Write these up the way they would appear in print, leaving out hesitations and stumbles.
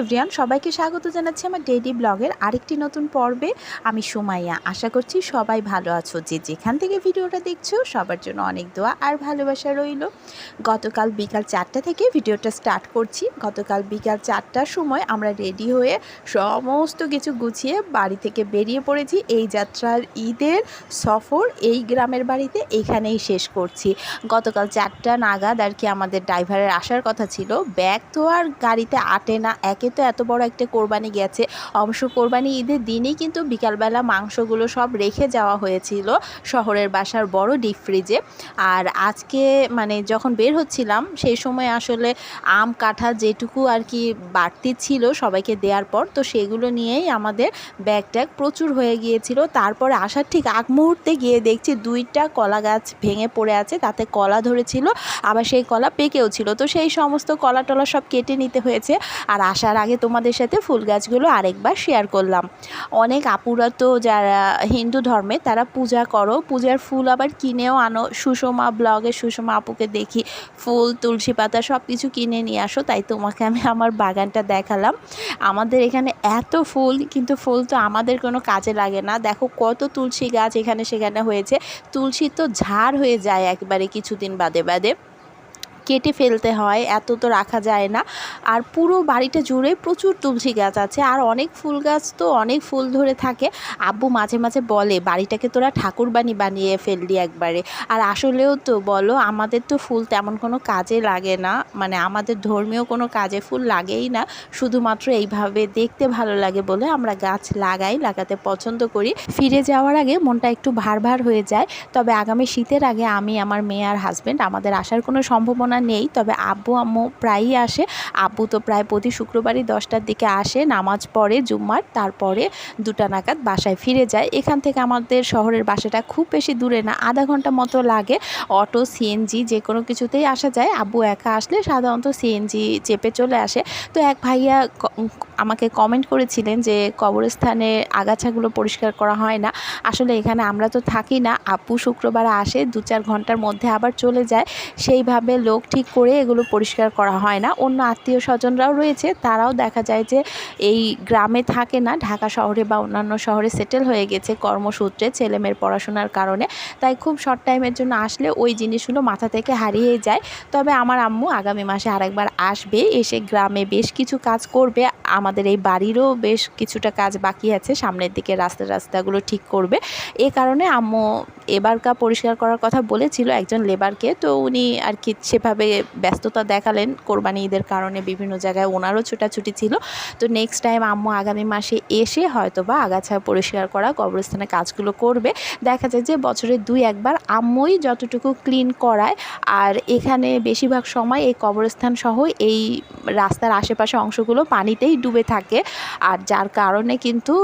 Everyone, সবাইকে স্বাগত জানাচ্ছি আমার ডেইলি ব্লগের আরেকটি নতুন পর্বে। আমি সুমাইয়া। আশা করছি সবাই ভালো আছো। যে যেখান থেকে ভিডিওটা দেখছো সবার জন্য অনেক দোয়া আর ভালোবাসা রইল। গতকাল বিকাল 4টা থেকে ভিডিওটা স্টার্ট করছি। গতকাল বিকাল 4টার সময় আমরা রেডি হয়ে সমস্ত কিছু গুছিয়ে বাড়ি থেকে বেরিয়ে পড়েছি। এই যাত্রার ঈদের সফর এই গ্রামের বাড়িতে এইখানেই শেষ করছি। গতকাল 4টা নাগাদ আর কি আমাদের ড্রাইভারের আসার কথা ছিল। ব্যাগ তো আর গাড়িতে আটে না, একে তো এত বড় একটা কোরবানি গেছে। অবশ্য কোরবানি ঈদের দিনই কিন্তু বিকালবেলা মাংসগুলো সব রেখে যাওয়া হয়েছিল শহরের বাসার বড় ডিপ ফ্রিজে। আর আজকে মানে যখন বের হচ্ছিলাম সেই সময় আসলে আম কাঁঠাল যেটুকু আর কি বাড়তি ছিল সবাইকে দেওয়ার পর, তো সেগুলো নিয়েই আমাদের ব্যাগ ট্যাগ প্রচুর হয়ে গিয়েছিল। তারপরে আসার ঠিক আগ মুহূর্তে গিয়ে দেখছি 2টা কলা গাছ ভেঙে পড়ে আছে, তাতে কলা ধরেছিল, আবার সেই কলা পেকেও ছিল। তো সেই সমস্ত কলা টলা সব কেটে নিতে হয়েছে। আর আসার আগে তোমাদের সাথে ফুল গাছগুলো আরেকবার শেয়ার করলাম। অনেক আপুরা তো যারা হিন্দু ধর্মে তারা পূজা করো, পূজার ফুল আবার কিনেও আনো। সুষমা ব্লগে সুষমা আপুকে দেখি ফুল তুলসী পাতা সব কিছু কিনে নিয়ে আসো, তাই তোমাকে আমি আমার বাগানটা দেখালাম। আমাদের এখানে এত ফুল, কিন্তু ফুল তো আমাদের কোনো কাজে লাগে না। দেখো কত তুলসী গাছ এখানে সেখানে হয়েছে, তুলসী তো ঝাড় হয়ে যায় একবারে কিছুদিন বাদে বাদে, কেটে ফেলতে হয়, এত তো রাখা যায় না। আর পুরো বাড়িটা জুড়ে প্রচুর তুলসী গাছ আছে, আর অনেক ফুল গাছ, তো অনেক ফুল ধরে থাকে। আব্বু মাঝে মাঝে বলে বাড়িটাকে তোরা ঠাকুরবাড়ি বানিয়ে ফেললি একবারে। আর আসলেও তো বলো, আমাদের তো ফুল তেমন কোনো কাজে লাগে না, মানে আমাদের ধর্মীয় কোনো কাজে ফুল লাগেই না, শুধুমাত্র এইভাবে দেখতে ভালো লাগে বলে আমরা গাছ লাগাতে পছন্দ করি। ফিরে যাওয়ার আগে মনটা একটু ভার ভার হয়ে যায়। তবে আগামী শীতের আগে আমি, আমার মেয়ে আর হাজব্যান্ড আমাদের আসার কোনো সম্ভাবনা নেই। তবে আব্বু আম্মু প্রায়ই আসে। আব্বু তো প্রায় প্রতি শুক্রবারই 10টার দিকে আসে, নামাজ পড়ে জুম্মার, তারপরে 2টা নাগাদ বাসায় ফিরে যায়। এখান থেকে আমাদের শহরের বাসাটা খুব বেশি দূরে না, আধা ঘন্টা মতো লাগে। অটো সিএনজি যে কোনো কিছুতেই আসা যায়। আব্বু একা আসলে সাধারণত সিএনজি চেপে চলে আসে। তো এক ভাইয়া আমাকে কমেন্ট করেছিলেন যে কবরস্থানে আগাছাগুলো পরিষ্কার করা হয় না। আসলে এখানে আমরা তো থাকি না, আব্বু শুক্রবার আসে, 2-4 ঘন্টার মধ্যে আবার চলে যায়। সেইভাবে লোক ঠিক করে এগুলো পরিষ্কার করা হয় না। অন্য আত্মীয় স্বজনরাও রয়েছে, তারাও দেখা যায় যে এই গ্রামে থাকে না, ঢাকা শহরে বা অন্যান্য শহরে সেটেল হয়ে গেছে কর্মসূত্রে, ছেলেমেয়ের পড়াশোনার কারণে। তাই খুব শর্ট টাইমের জন্য আসলে ওই জিনিসগুলো মাথা থেকে হারিয়ে যায়। তবে আমার আম্মু আগামী মাসে আরেকবার আসবে, এসে গ্রামে বেশ কিছু কাজ করবে। আমাদের এই বাড়িরও বেশ কিছুটা কাজ বাকি আছে, সামনের দিকে রাস্তাগুলো ঠিক করবে। এ কারণে আম্মু এবারকার পরিষ্কার করার কথা বলেছিল একজন লেবারকে, তো উনি আর কি সেভাবে ব্যস্ততা দেখালেন কোরবানি ঈদের কারণে, বিভিন্ন জায়গায় ওনারও ছোটাছুটি ছিল। তো নেক্সট টাইম আম্মু আগামী মাসে এসে হয়তো বা আগাছা পরিষ্কার করা, কবরস্থানের কাজগুলো করবে। দেখা যায় যে বছরে 2-1 বার আম্মুই যতটুকু ক্লিন করায়। আর এখানে বেশিরভাগ সময় এই কবরস্থান সহ এই রাস্তার আশেপাশে অংশগুলো পানিতেই ডুবে থাকে, আর যার কারণে কিন্তু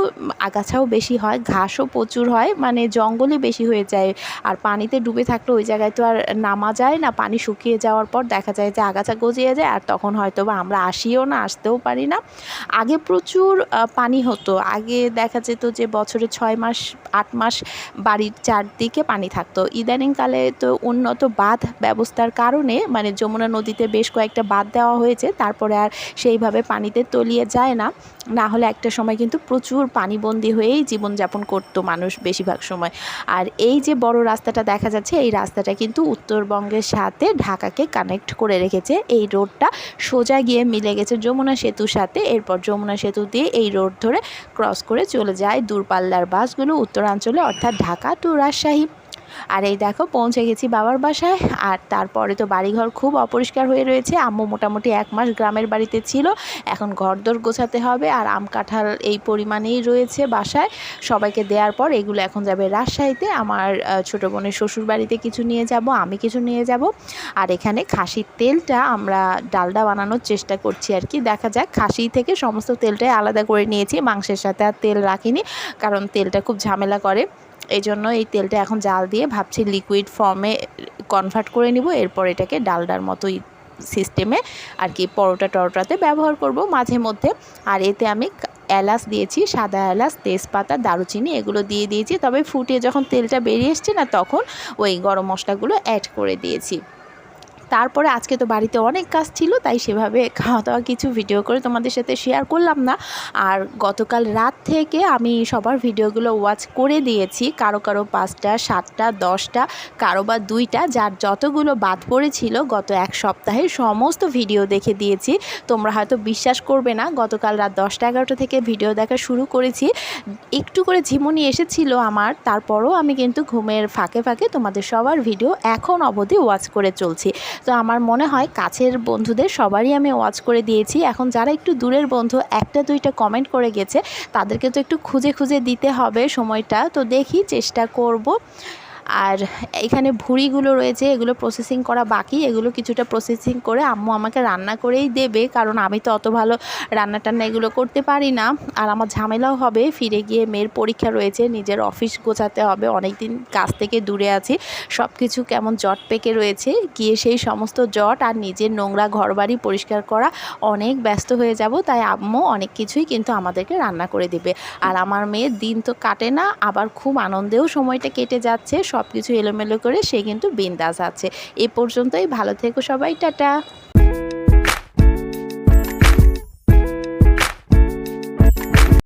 আগাছাও বেশি হয়, ঘাসও প্রচুর হয়, মানে জঙ্গলই বেশি হয়ে যায়। আর পানিতে ডুবে থাকলে ওই জায়গায় তো আর নামা যায় না, পানি শুকিয়ে যাওয়ার পর দেখা যায় যে আগাছা গজিয়ে যায়, আর তখন হয়তো বা আমরা আসিও না, আসতেও পারি না। আগে প্রচুর পানি হতো, আগে দেখা যেত যে বছরে 6 মাস 8 মাস বাড়ির চারদিকে পানি থাকতো। ইদানিংকালে তো উন্নত বাঁধ ব্যবস্থার কারণে, মানে যমুনা নদীতে বেশ কয়েকটা বাঁধ দেওয়া হয়েছে, তারপরে আর সেইভাবে পানিতে তলিয়ে যায় না। না হলে একটা সময় কিন্তু প্রচুর পানিবন্দী হয়েই জীবনযাপন করতো মানুষ বেশিরভাগ সময়। আর এই যে বড় রাস্তাটা দেখা যাচ্ছে, এই রাস্তাটা কিন্তু উত্তরবঙ্গের সাথে ঢাকাকে কানেক্ট করে রেখেছে। এই রোডটা সোজা গিয়ে মিলে গেছে যমুনা সেতুর সাথে। এরপর যমুনা সেতু দিয়ে এই রোড ধরে ক্রস করে চলে যায় দূরপাল্লার বাসগুলো উত্তরাঞ্চলে, অর্থাৎ ঢাকা টু রাজশাহী। আর এই দেখো পৌঁছে গেছি বাবার বাসায়। আর তারপরে তো বাড়িঘর খুব অপরিষ্কার হয়ে রয়েছে। আম্মু মোটামুটি 1 মাস গ্রামের বাড়িতে ছিল, এখন ঘরদোর গোছাতে হবে। আর আম কাঁঠাল এই পরিমাণেই রয়েছে বাসায়, সবাইকে দেওয়ার পর এগুলো এখন যাবে রাজশাহীতে। আমার ছোটো বোনের শ্বশুর বাড়িতে কিছু নিয়ে যাব, আমি কিছু নিয়ে যাব। আর এখানে খাসির তেলটা আমরা ডালডা বানানোর চেষ্টা করছি আর কি, দেখা যাক। খাসি থেকে সমস্ত তেলটাই আলাদা করে নিয়েছি, মাংসের সাথে আর তেল রাখিনি, কারণ তেলটা খুব ঝামেলা করে। এই জন্য এই তেলটা এখন জাল দিয়ে ভাবছি লিকুইড ফর্মে কনভার্ট করে নিব, এরপর এটাকে ডালডার মতোই সিস্টেমে আর কি পরোটাতে ব্যবহার করব মাঝে মধ্যে। আর এতে আমি এলাচ দিয়েছি, সাদা এলাচ, তেজপাতা, দারুচিনি এগুলো দিয়ে দিয়েছি। তবে ফুটিয়ে যখন তেলটা বেরিয়ে এসছে না, তখন ওই গরম মশলাগুলো অ্যাড করে দিয়েছি। তারপরে আজকে তো বাড়িতে অনেক কাজ ছিল, তাই সেভাবে খাওয়া দাওয়া কিছু ভিডিও করে তোমাদের সাথে শেয়ার করলাম না। আর গতকাল রাত থেকে আমি সবার ভিডিওগুলো ওয়াচ করে দিয়েছি, কারো 5টা 7টা 10টা, কারো বা 2টা, যার যতগুলো বাদ পড়েছিল গত এক সপ্তাহে সমস্ত ভিডিও দেখে দিয়েছি। তোমরা হয়তো বিশ্বাস করবে না, গতকাল রাত 10টা 11টা থেকে ভিডিও দেখা শুরু করেছি। একটু করে ঝিমুনি এসেছিল আমার, তারপরও আমি কিন্তু ঘুমের ফাঁকে ফাঁকে তোমাদের সবার ভিডিও এখন অবধি ওয়াচ করে চলছি। তো আমার মনে হয় কাছের বন্ধুদের সবারই আমি ওয়াচ করে দিয়েছি। এখন যারা একটু দূরের বন্ধু 1টা 2টা কমেন্ট করে গেছে, তাদেরকে তো একটু খুঁজে খুঁজে দিতে হবে সময়টা, তো দেখি চেষ্টা করব। আর এখানে ভুঁড়িগুলো রয়েছে, এগুলো প্রসেসিং করা বাকি, এগুলো কিছুটা প্রসেসিং করে আম্মু আমাকে রান্না করেই দেবে, কারণ আমি তো অত ভালো রান্না টান্না এগুলো করতে পারি না। আর আমার ঝামেলাও হবে, ফিরে গিয়ে মেয়ের পরীক্ষা রয়েছে, নিজের অফিস গোছাতে হবে, অনেক দিন কাজ থেকে দূরে আছি, সব কিছু কেমন জট পেকে রয়েছে, গিয়ে সেই সমস্ত জট আর নিজের নোংরা ঘরবাড়ি পরিষ্কার করা অনেক ব্যস্ত হয়ে যাব। তাই আম্মু অনেক কিছুই কিন্তু আমাদেরকে রান্না করে দেবে। আর আমার মেয়ের দিন তো কাটে না, আবার খুব আনন্দেও সময়টা কেটে যাচ্ছে, সব কিছু এলোমেলো করে সে কিন্তু বিন্দাস আছে। এ পর্যন্তই, ভালো থেকো সবাই, টাটা।